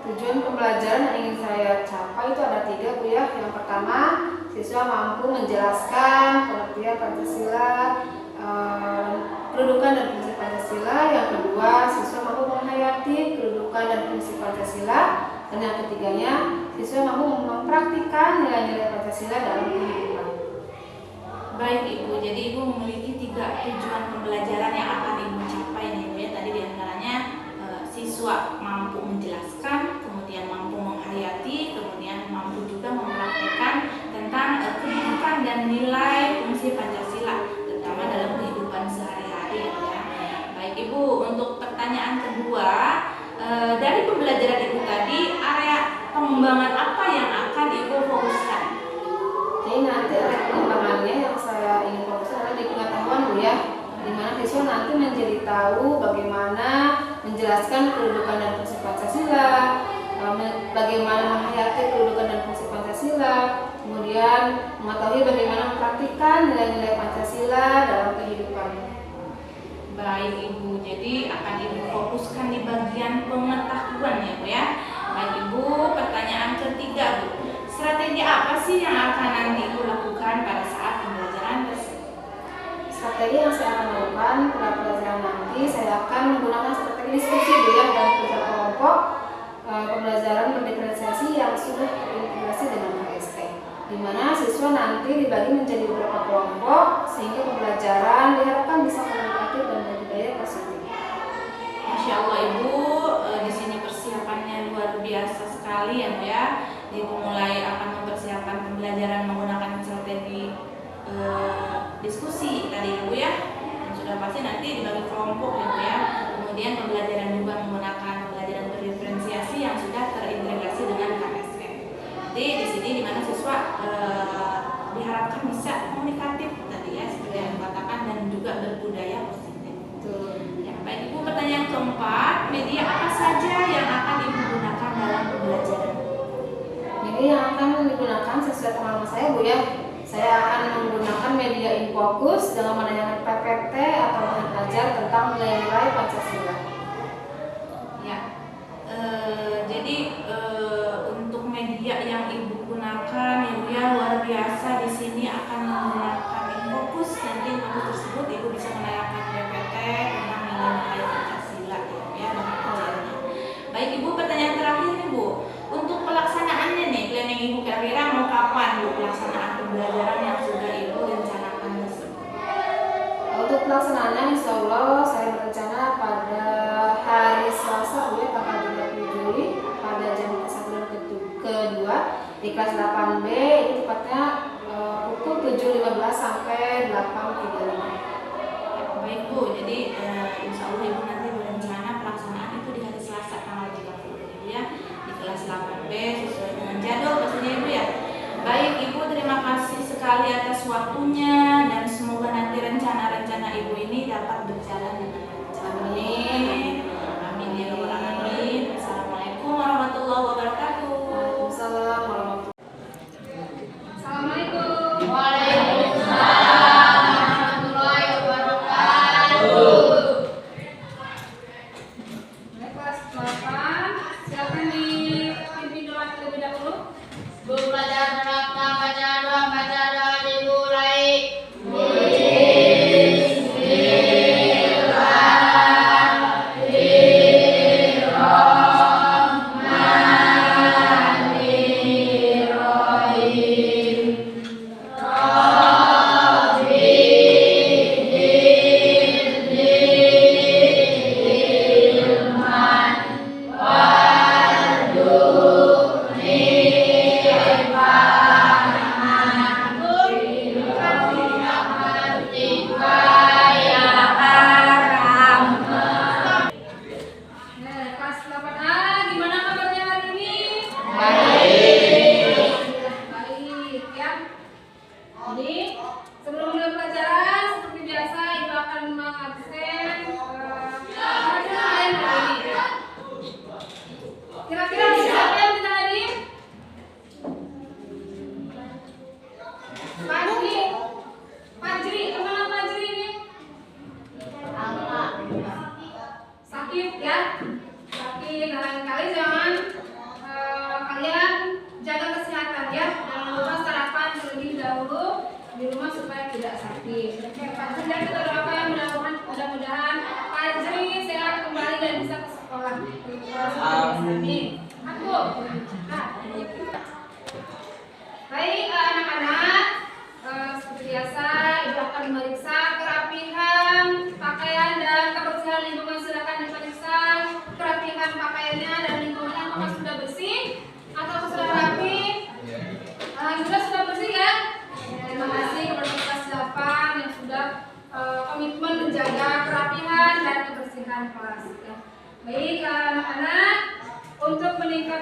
Tujuan pembelajaran yang ingin saya capai itu ada 3, Bu ya. Yang pertama, siswa mampu menjelaskan pengertian Pancasila, kedudukan dan fungsi Pancasila. Yang kedua, siswa mampu menghayati kedudukan dan fungsi Pancasila. Dan yang ketiganya, siswa mampu mempraktikkan nilai-nilai Pancasila dalam kehidupan. Baik Ibu, jadi Ibu memiliki 3 tujuan pembelajaran yang akan Ibu capai nih Bu ya. Tadi diantaranya siswa mampu menjelaskan, kemudian mampu menghayati, kemudian mampu juga mempraktikkan tentang kehidupan dan nilai fungsi Pancasila, terutama dalam kehidupan sehari-hari ya. Baik Ibu, untuk pertanyaan kedua, dari pembelajaran Ibu tadi, area pengembangan apa yang akan Ibu fokuskan? Jadi nanti area pengembangannya yang saya ingin fokuskan adalah di pengetahuan Bu ya, di mana siswa nanti menjadi tahu bagaimana menjelaskan kedudukan dan fungsi Pancasila, bagaimana menghayati kedudukan dan fungsi Pancasila, kemudian mengetahui bagaimana mempraktikkan nilai-nilai Pancasila dalam kehidupan. Baik Ibu, jadi akan Ibu fokuskan di bagian pengetahuan ya Bu ya. Baik Ibu, pertanyaan ketiga Bu, strategi apa sih yang akan nanti Ibu lakukan pada saat pembelajaran tersebut? Strategi yang saya akan lakukan pada pelajaran nanti, saya akan menggunakan strategi diskusi Bu ya, dan kerja kelompok, pembelajaran berdiferensiasi yang sudah terintegrasi dengan KST, di mana siswa nanti dibagi menjadi beberapa kelompok sehingga pembelajaran diharapkan bisa komunikatif dan berbudaya positif. Masya Allah Ibu, di sini persiapannya luar biasa sekali ya Bu ya. Ibu mulai akan mempersiapkan pembelajaran menggunakan strategi diskusi tadi Bu ya, dan sudah pasti nanti dibagi kelompok ya Bu ya. Kemudian pembelajaran juga menggunakan pembelajaran berdiferensiasi yang sudah terintegrasi dengan KSN. Jadi di sini di mana siswa diharapkan bisa komunikatif tadi ya, seperti yang dikatakan, dan juga berbudaya positif. Ya, baik Ibu, pertanyaan keempat, media apa saja yang akan Ibu gunakan dalam pembelajaran? Media yang akan digunakan sesuai pengalaman saya Bu ya. Saya akan menggunakan media Infokus dengan menanyakan PPT atau mengajar tentang nilai-nilai Pancasila. Ya, jadi untuk media yang Ibu gunakan ya luar biasa. Di sini akan menggunakan Infokus. Nanti Infokus tersebut Ibu bisa menanyakan PPT tentang nilai-nilai Pancasila ya. Baik Ibu, pertanyaan terakhir nih Bu. Untuk pelaksanaannya nih, planning Ibu kira-kira mau kapan Bu pelaksanaan pembelajaran yang sudah Ibu rencanakan tersebut? Untuk pelaksanaannya insya Allah saya berencana pada hari Selasa Bu ya, tanggal 30 Juli pada jam kesatuan kedua di kelas 8B, itu tepatnya pukul 7.15 sampai 8.35. Baik Bu, jadi insya Allah Ibu nanti berencana pelaksanaan itu di hari Selasa tanggal 30 Ibu ya, di kelas 8B sesuai dengan jadwal pastinya Ibu ya. Baik Ibu, terima kasih sekali atas waktunya, dan semoga nanti rencana-rencana Ibu ini dapat berjalan dengan lancar. Amin. Amin ya rabbal alamin. Assalamualaikum warahmatullahi wabarakatuh. Waalaikumsalam warahmatullahi wabarakatuh. Assalamualaikum. Waalaikumsalam warahmatullahi wabarakatuh. Kelas 8, silakan dipimpin doa terlebih dahulu. Bu pelajaran menerapkan bacaan doa dimulai. Bismillahirrahmanirrahim.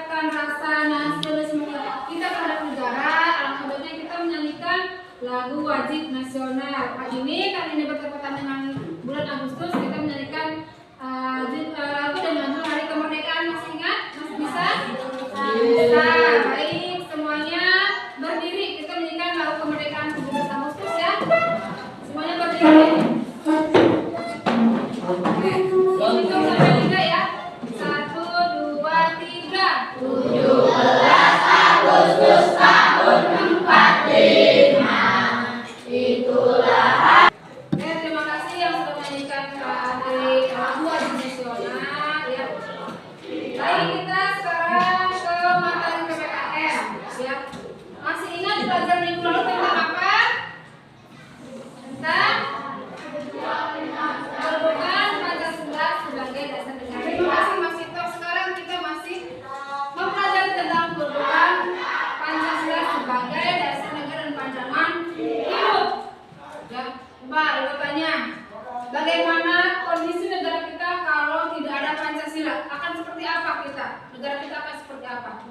meningkatkan rasa nasionalisme kita terhadap negara, alangkah baiknya kita menyanyikan lagu wajib nasional. Hari ini bertepatan dengan bulan Agustus, kita menyanyikan lagu dan judul Hari Kemerdekaan. Masih ingat? Masih bisa? Bisa. Baik, semuanya berdiri. Kita menyanyikan lagu kemerdekaan 17 Agustus ya. Semuanya berdiri. Hitung sampai 3 ya. 1, 2, 3. 17 Agustus tahun 45. Itulah Terima kasih yang sudah menyanyikan dari lagu wajib nasional ya. Baik, kita sekarang ke materi PPKN ya. Masih ingat belajar minggu lalu tentang apa? Tentang kedudukan Pancasila sebagai dasar negara. Terima kasih Mas Ito. Sekarang kita masih mempelajari tentang kedudukan Pancasila sebagai dasar negara dan pandangan hidup. Ya, coba ibu tanya, bagaimana kondisi negara kita kalau tidak ada Pancasila? Akan seperti apa kita? Negara kita akan seperti apa?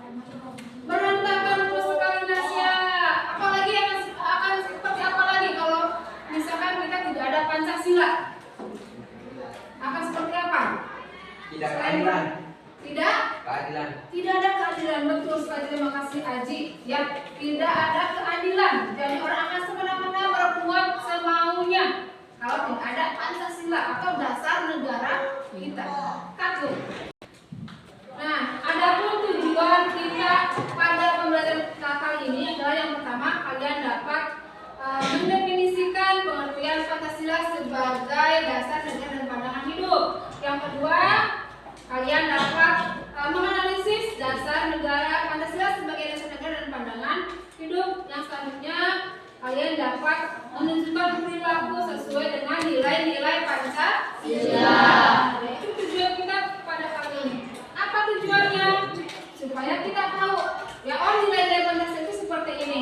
Berantakan terus sekali Indonesia. Apalagi akan seperti apa lagi kalau misalkan kita tidak ada Pancasila? Akan seperti apa? Tidak keadilan. Tidak? Keadilan. Tidak ada keadilan, betul sekali. Terima kasih Aji. Ya, tidak ada keadilan. Jadi orang akan semena-mena berbuat semaunya kalau tidak ada Pancasila atau dasar negara kita. Takut. Nah, adapun tujuan kita pada pembelajaran kali ini adalah yang pertama, kalian dapat mendefinisikan pengertian Pancasila sebagai dasar negara dan pandangan hidup. Yang kedua, kalian dapat menganalisis dasar negara Pancasila sebagai dasar negara dan pandangan hidup. Yang selanjutnya, kalian dapat menunjukkan perilaku sesuai dengan nilai-nilai Pancasila. Itu tujuan kita pada kali ini. Apa tujuannya? Supaya kita tahu ya, nilai-nilai Pancasila itu seperti ini.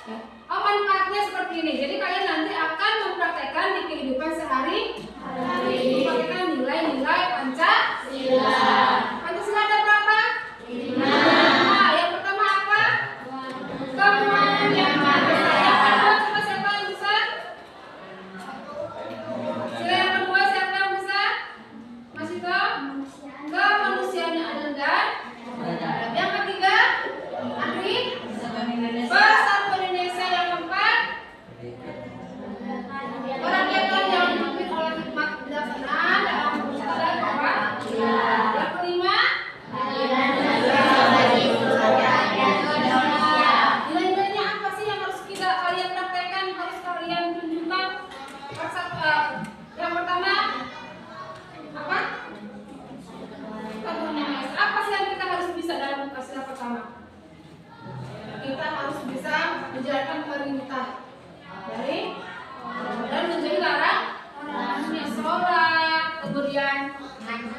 Ya. Manfaatnya seperti ini. Jadi kalian nanti akan mempraktekkan di kehidupan sehari-hari. Mempraktekkan nilai-nilai Pancasila. Pancasila ada berapa? 5. Yang pertama apa? Kemanusiaan. Yang kedua, coba siapa yang bisa? Sila yang kedua siapa yang bisa? Mas Ito? Kemanusiaan yang adil dan beradab. Yang ketiga, Andri? Bersatu Indonesia. Yang keempat, kerakyatan yang dipimpin oleh hikmat bijaksana dalam berusaha dan apa? Yang kelima, nilai-nilainya apa sih yang harus kalian praktekkan, harus kalian tunjukkan? Yang pertama apa? Apa sih yang kita harus bisa dalam Pancasila pertama? Kita harus bisa menjalankan perintah dari dan menjadi larangannya, sholat, kemudian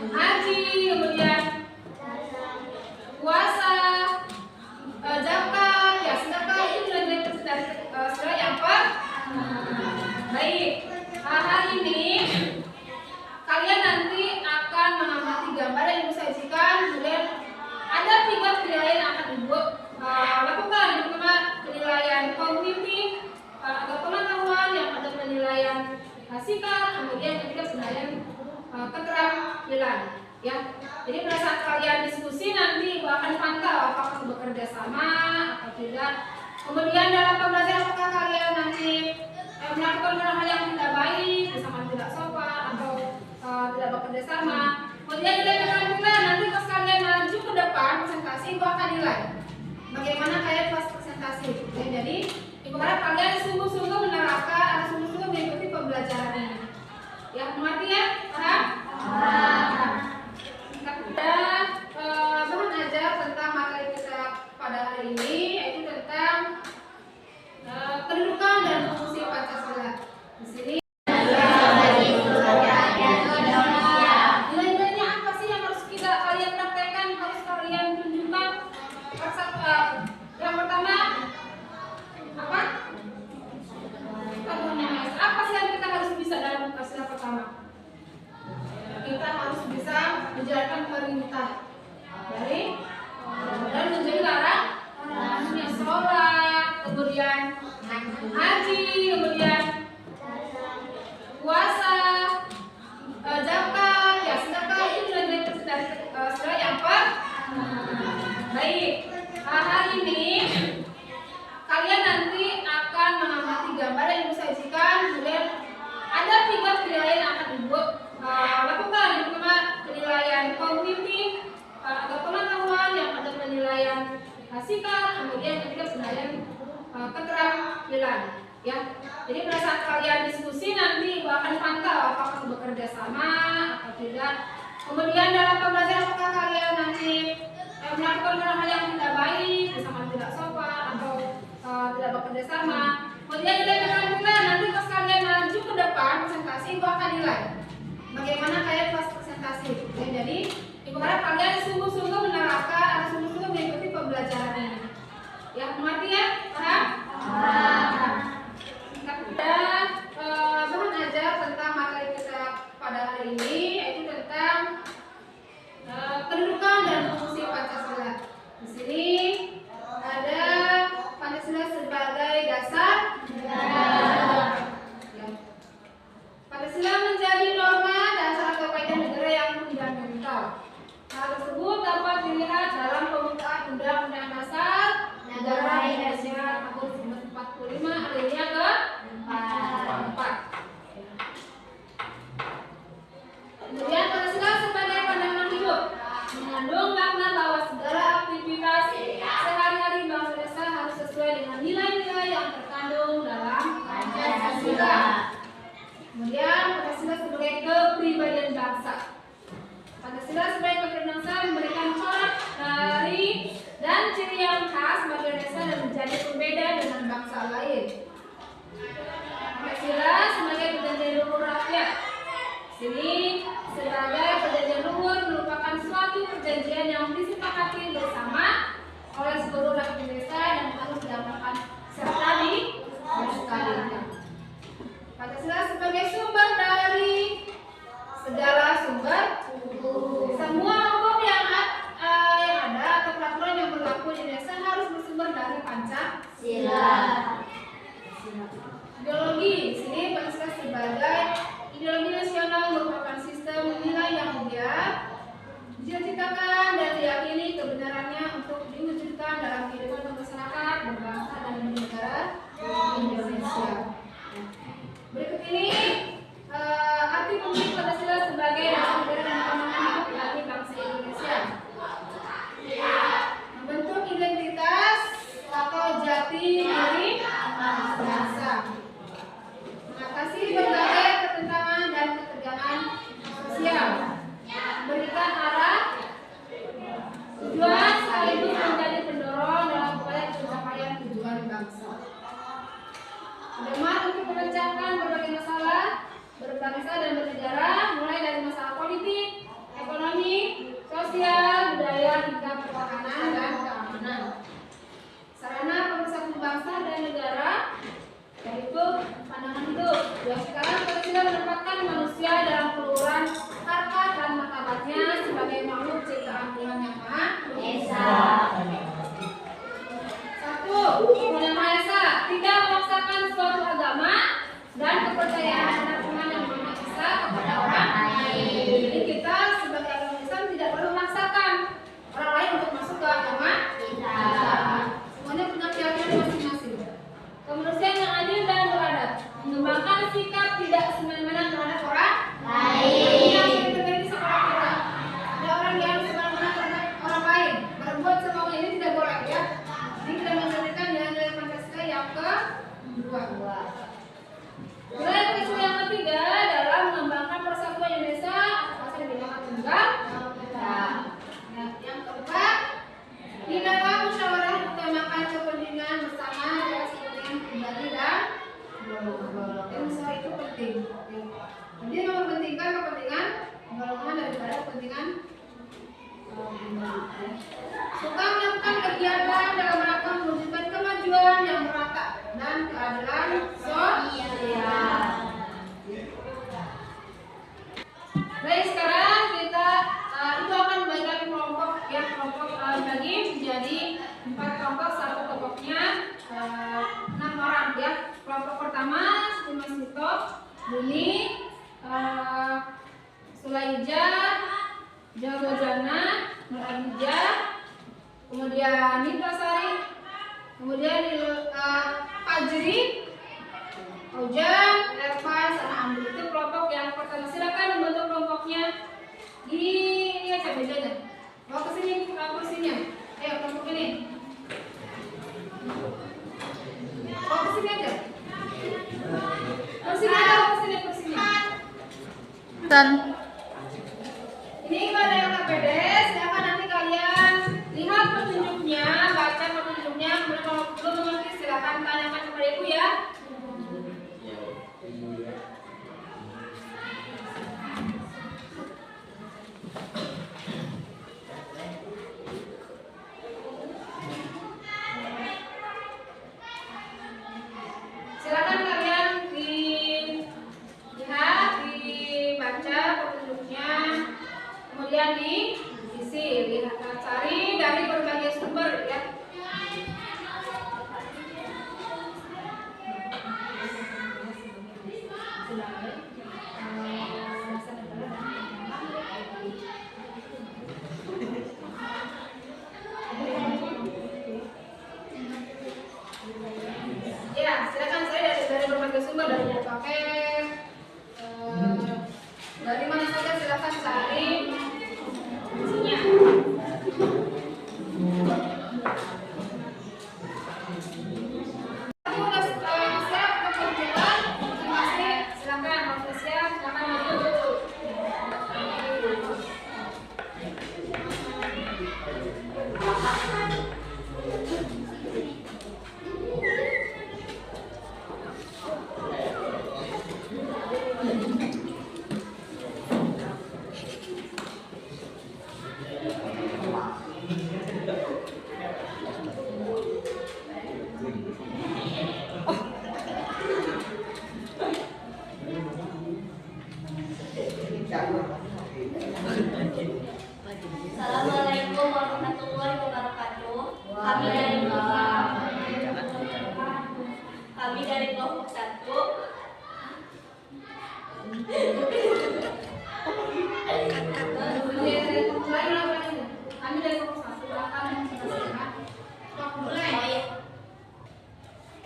haji, kemudian puasa, zakat, ya sedekah, itu nilai-nilai dari Pancasila yang baik. Hari ini kalian nanti akan mengamati gambar yang ibu sajikan. Kemudian ada 3 penilaian yang akan ibu lakukan. Yang pertama, penilaian kognitif atau pengetahuan, yang ada penilaian sikap, kemudian ketiga penilaian keterampilan. Ya, jadi pada saat kalian diskusi nanti ibu akan pantau apakah bekerja sama atau tidak. Kemudian dalam pembelajaran apakah kalian nanti melakukan hal-hal yang tidak baik, misalkan tidak sopan atau tidak bekerja sama. Kemudian nilai keterampilan nanti pas kalian maju ke depan presentasi ibu akan nilai bagaimana kalian pas presentasi. Ya, jadi ibu harap kalian sungguh-sungguh menerapkan atau sungguh-sungguh mengikuti pembelajaran ini. Ya, mengerti ya? Paham? Paham. Kita bahan ajar tentang materi kita pada hari ini, yaitu tentang kedudukan dan fungsi Pancasila. Di sini nilai-nilainya apa sih yang harus kalian praktekkan, harus kalian tunjukkan? Yang pertama apa? Apa sih yang kita harus bisa dalam Pancasila pertama? Kita Baik, hari ini kalian nanti akan mengamati gambar yang Ibu sajikan. Kemudian ada 3 penilaian yang akan Ibu lakukan. Yang pertama penilaian kognitif atau pengetahuan, yang ada penilaian sikap, kemudian ketiga penilaian keterampilan. Ya, jadi pada saat kalian diskusi nanti Ibu akan pantau apakah bekerja sama atau tidak. Kemudian dalam pembelajaran apakah kalian nanti melakukan hal-hal yang tidak baik, misalkan tidak sopan atau tidak bekerja sama. Kemudian nilai keterampilan, nanti pas kalian maju ke depan presentasi Ibu akan nilai bagaimana kalian pas presentasi. Ya, jadi Ibu harap kalian sungguh-sungguh menerapkan atau sungguh-sungguh mengikuti pembelajaran ini. Ya, mengerti ya? Paham? Paham. Dan bahan ajar tentang materi kita pada hari ini yaitu tentang kedudukan dan fungsi Pancasila. Di sini ada Pancasila sebagai dasar negara. Ya. Pancasila menjadi norma dasar atau kaidah negara yang fundamental. Hal tersebut dapat dilihat dalam pembukaan Undang-Undang Dasar Negara Indonesia tahun 1945 alinea ke-4. Kemudian Pancasila sebagai pandangan hidup mengandung makna bahwa segala aktivitas sehari-hari bangsa Indonesia harus sesuai dengan nilai-nilai yang terkandung dalam Pancasila. Kemudian Pancasila sebagai kepribadian bangsa. Pancasila sebagai kepribadian bangsa memberikan corak dari dan ciri yang khas bagi Indonesia dan menjadi berbeda dengan bangsa lain. Pancasila sebagai perjanjian luhur rakyat. Sini sebagai perjanjian luhur merupakan suatu perjanjian yang disepakati bersama oleh seluruh rakyat Indonesia dan harus diamalkan serta dilestarikan. Pancasila sebagai sumber dari segala sumber hukum. Semua hukum yang ada atau peraturan yang berlaku di Indonesia harus bersumber dari Pancasila. Ideologi di sini Pancasila sebagai ideologi nasional merupakan sistem nilai yang mulia, diciptakan dan diyakini kebenarannya untuk diwujudkan dalam kehidupan masyarakat, berbangsa dan bernegara Indonesia. Berikut ini arti penting Pancasila sebagai dasar negara dan pandangan hidup bagi bangsa Indonesia. Membentuk identitas atau jati diri bangsa, mengatasi berbagai ketentangan dan ketegangan sosial, memberikan arah tujuan sekaligus menjadi pendorong dalam upaya pencapaian tujuan bangsa. Pedoman untuk memecahkan berbagai masalah berbangsa dan bernegara, mulai dari masalah politik, ekonomi, sosial, budaya hingga pertahanan dan keamanan. Sarana pemersatu bangsa dan negara yaitu pandangan hidup. Yang sekarang Pancasila menempatkan manusia dalam keluhuran harkat dan martabatnya sebagai makhluk ciptaan Tuhan Yang Maha Esa. 1. Tuhan Yang Maha Esa tidak memaksakan suatu agama dan kepercayaan anak Tuhan Yang Maha Esa kepada orang lain. Jadi kita sebagai agama Islam tidak perlu memaksakan orang lain untuk masuk ke agama kita. Semuanya punya keyakinan masing-masing. Kemanusiaan yang adil dan beradab, mengembangkan sikap tidak semena-mena terhadap orang lain. Ini yang sering terjadi di sekolah kita. Ada orang yang semena-mena terhadap orang lain, berbuat semaunya, ini tidak boleh ya. Ini kita menceritakan nilai-nilai Pancasila yang kedua. Nilai Pancasila yang ketiga dalam mengembangkan persatuan Indonesia atau yang dinamakan tunggal ika. Yang keempat, di dalam musyawarah utamakan kepentingan bersama dan pribadi dan golongan. Usaha itu penting. Jadi mementingkan kepentingan golongan daripada kepentingan suka melakukan kegiatan dalam rangka mewujudkan kemajuan yang merata dan keadilan sosial. Baik, sekarang kita itu akan membagikan kelompok bagi menjadi 4 kelompok. Satu kelompoknya 6 orang ya. Kelompok pertama Mas Sito, Buni, Sulaija, Jagojana, Nur Adija, kemudian Nita Sari, kemudian Fajri, Ojang, Ervan, sama Andri. Itu kelompok yang pertama. Silakan membentuk kelompoknya di ini aja bedanya. Bawa ke sini kursinya. Ayo kelompok ini. Bawa ke sini aja. Kursinya ada, kursinya. Dan Ini kalau ada yang KPD, silakan nanti kalian lihat petunjuknya, baca petunjuknya, kemudian kalau belum mengerti silakan tanyakan kepada ibu ya. Silakan kalian dilihat, dibaca petunjuknya, kemudian diisi, lihat, cari dari berbagai sumber ya. Ya, silakan saya dari berbagai sumber, dari pakai dari mana saja silakan cari isinya. Aku udah siap keperluan, masih silakan kalau siap silakan maju. Assalamualaikum warahmatullahi wabarakatuh. Kami dari kelompok 1. Kami dari kelompok 1 akan menjelaskan. Mulai.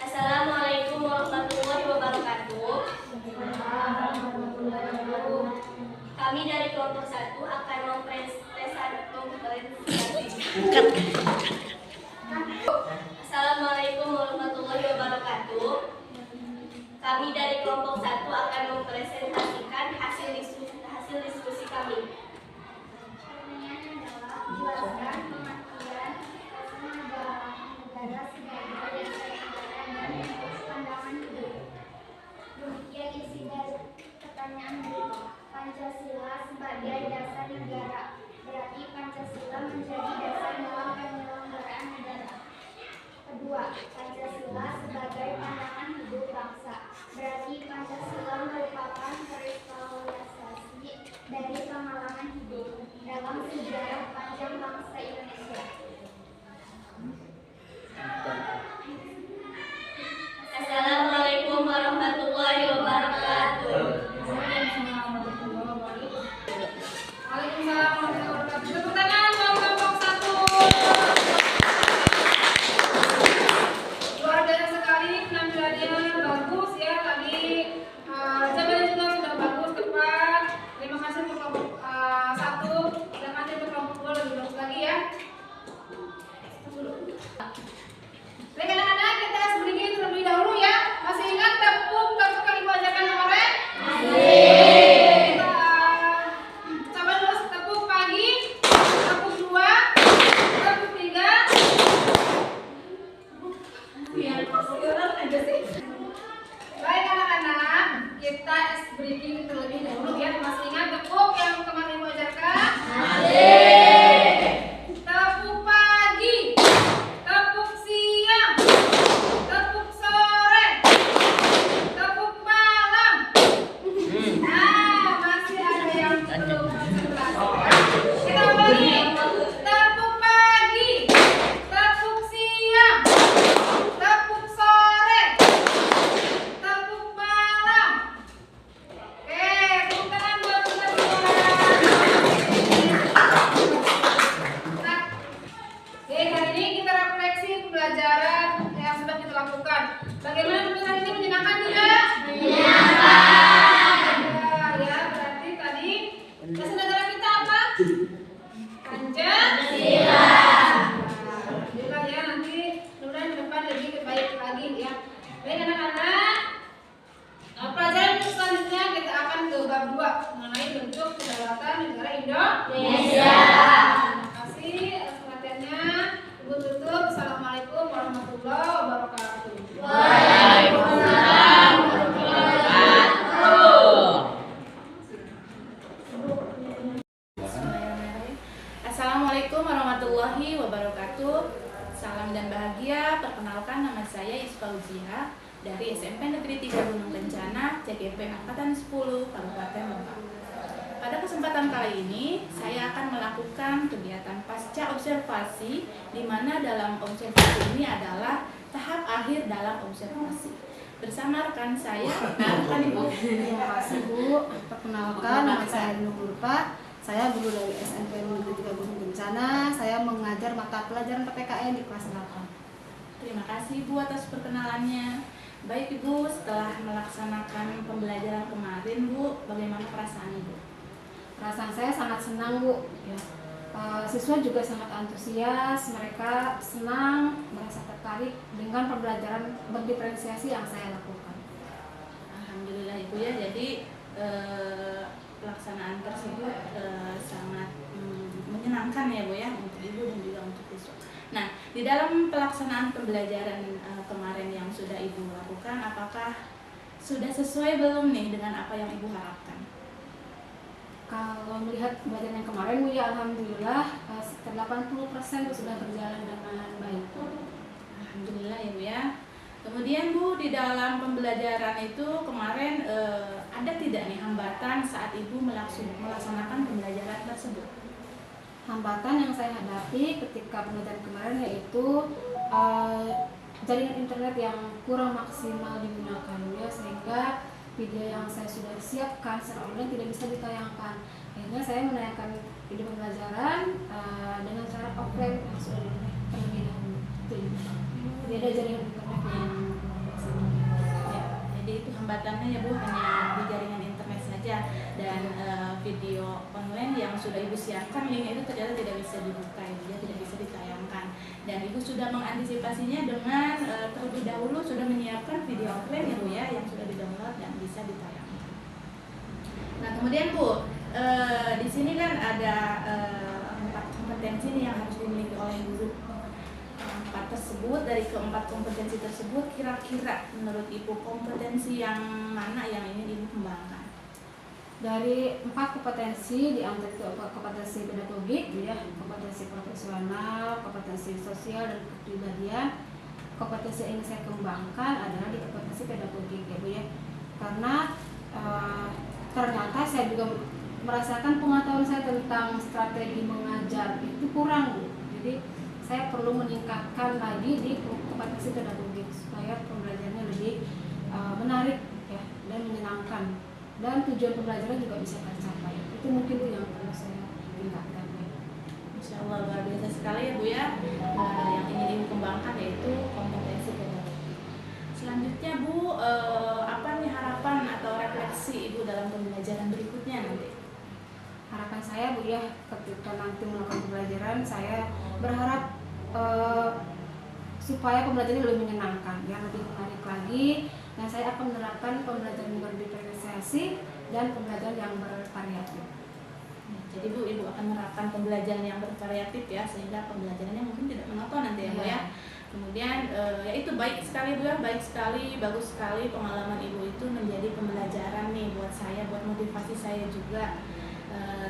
Assalamualaikum warahmatullahi wabarakatuh. Kami dari kelompok 1 akan Assalamualaikum warahmatullahi wabarakatuh. Kami dari kelompok 1 akan mempresentasikan hasil diskusi kami. Jelaskan pengertian negara sebagai pandangan hidup. Demikian isi dari pertanyaan berikut. Pancasila sebagai dasar negara. Berarti Pancasila menjadi dasar dalam penyelenggaraan negara. Kedua, Pancasila sebagai pandangan hidup bangsa. Berarti Pancasila merupakan kristalisasi dari pengalaman hidup dalam sejarah panjang bangsa Indonesia. Assalamualaikum warahmatullahi wabarakatuh. Waalaikumsalam warahmatullahi wabarakatuh. Tepuk tangan buat kelompok 1. Luar biasa sekali penampilannya, bagus ya tadi. Jawabannya juga sudah bagus, tepat. Terima kasih untuk kelompok 1. Terima kasih untuk kelompok 2 pembelajaran yang sudah kita lakukan. Bagaimana pembelajaran ini menyenangkan tidak? Menyenangkan. Ya, berarti tadi bahasa negara kita apa? Pancasila. Alhamdulillah ya, nanti mudah-mudahan ke depan lebih baik lagi ya. Baik anak-anak, pelajaran selanjutnya kita akan ke bab 2 mengenai bentuk kedaulatan negara Indonesia. Terima kasih atas perhatiannya. Ibu tutup. Assalamualaikum warahmatullahi wabarakatuh. Waalaikumsalam warahmatullahi wabarakatuh. Assalamualaikum warahmatullahi wabarakatuh. Salam dan bahagia. Perkenalkan, nama saya Isfa Uziha dari SMP Negeri 3 Gunung Kencana, CGP Angkatan 10, Kabupaten Lebak. Pada kesempatan kali ini, saya akan melakukan kegiatan pasca observasi, di mana dalam observasi ini adalah tahap akhir dalam observasi. Bersama rekan saya, perkenalkan Ibu. Terima kasih Bu. Perkenalkan, nama saya Nur Nurpa. Saya guru dari SMP Negeri 3 Gunung Kencana. Saya mengajar mata pelajaran PPKN di kelas 8. Terima kasih Bu atas perkenalannya. Baik Ibu, setelah melaksanakan pembelajaran kemarin Bu, bagaimana perasaan Ibu? Perasaan saya sangat senang Bu. Ya. Siswa juga sangat antusias. Mereka senang, merasa tertarik dengan pembelajaran berdiferensiasi yang saya lakukan. Alhamdulillah Ibu ya, jadi pelaksanaan tersebut sangat menyenangkan ya Bu ya, untuk Ibu dan juga untuk siswa. Nah, di dalam pelaksanaan pembelajaran kemarin yang sudah Ibu lakukan, apakah sudah sesuai belum nih dengan apa yang Ibu harapkan? Kalau melihat pembelajaran yang kemarin Bu ya, alhamdulillah sekitar 80% sudah berjalan dengan baik. Alhamdulillah ya Bu ya. Kemudian Bu, di dalam pembelajaran itu kemarin ada tidak nih hambatan saat Ibu melaksanakan pembelajaran tersebut? Hambatan yang saya hadapi ketika pembelajaran kemarin yaitu jaringan internet yang kurang maksimal digunakan ya, sehingga video yang saya sudah siapkan secara online tidak bisa ditayangkan. Akhirnya saya menayangkan video pembelajaran dengan cara offline yang sudah terlebih dahulu. Jadi ada jaringan internet yang Ya, jadi itu hambatannya ya Bu, hanya di jaringan internet saja, dan video online yang sudah Ibu siapkan linknya itu ternyata tidak bisa dibuka, ya, tidak bisa ditayangkan. Dan Ibu sudah mengantisipasinya dengan terlebih dahulu sudah menyiapkan video offline ya Bu ya, yang sudah di-download dan bisa ditayangkan. Nah kemudian Bu, di sini kan ada 4 kompetensi nih yang harus dimiliki oleh guru. 4 tersebut, dari keempat kompetensi tersebut, kira-kira menurut Ibu kompetensi yang mana yang ingin Ibu kembangkan? dari 4 kompetensi diambil ke kompetensi pedagogik ya, kompetensi profesional, kompetensi sosial dan kepribadian. Kompetensi yang ingin saya kembangkan adalah di kompetensi pedagogik ya Bu ya, karena ternyata saya juga merasakan pengetahuan saya tentang strategi mengajar itu kurang Bu. Jadi saya perlu meningkatkan lagi di kompetensi pedagogik supaya pembelajarannya lebih menarik ya, dan menyenangkan, dan tujuan pembelajaran juga bisa tercapai. Itu mungkin Bu yang perlu saya tingkatkan ya. Insya Allah luar biasa sekali ya Bu ya, yang ingin Ibu kembangkan yaitu kompetensi pedagogik. Selanjutnya Bu, apa nih harapan atau refleksi Ibu dalam pembelajaran berikutnya nanti? Harapan saya Bu ya, ketika nanti melakukan pembelajaran, saya berharap supaya pembelajaran lebih menyenangkan ya, lebih menarik lagi, dan saya akan menerapkan pembelajaran berdiferensiasi dan pembelajaran yang bervariatif. Jadi Bu, Ibu akan menerapkan pembelajaran yang bervariatif ya, sehingga pembelajarannya mungkin tidak monoton nanti ya Bu ya. Kemudian ya itu baik sekali Bu ya, baik sekali, bagus sekali pengalaman Ibu itu menjadi pembelajaran nih buat saya, buat motivasi saya juga.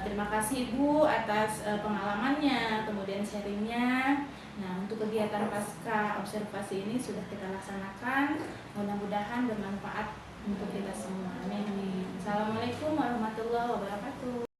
Terima kasih Ibu atas pengalamannya, kemudian sharingnya. Nah, untuk kegiatan pasca observasi ini sudah kita laksanakan, mudah-mudahan bermanfaat untuk kita semua. Amin. Assalamualaikum warahmatullahi wabarakatuh.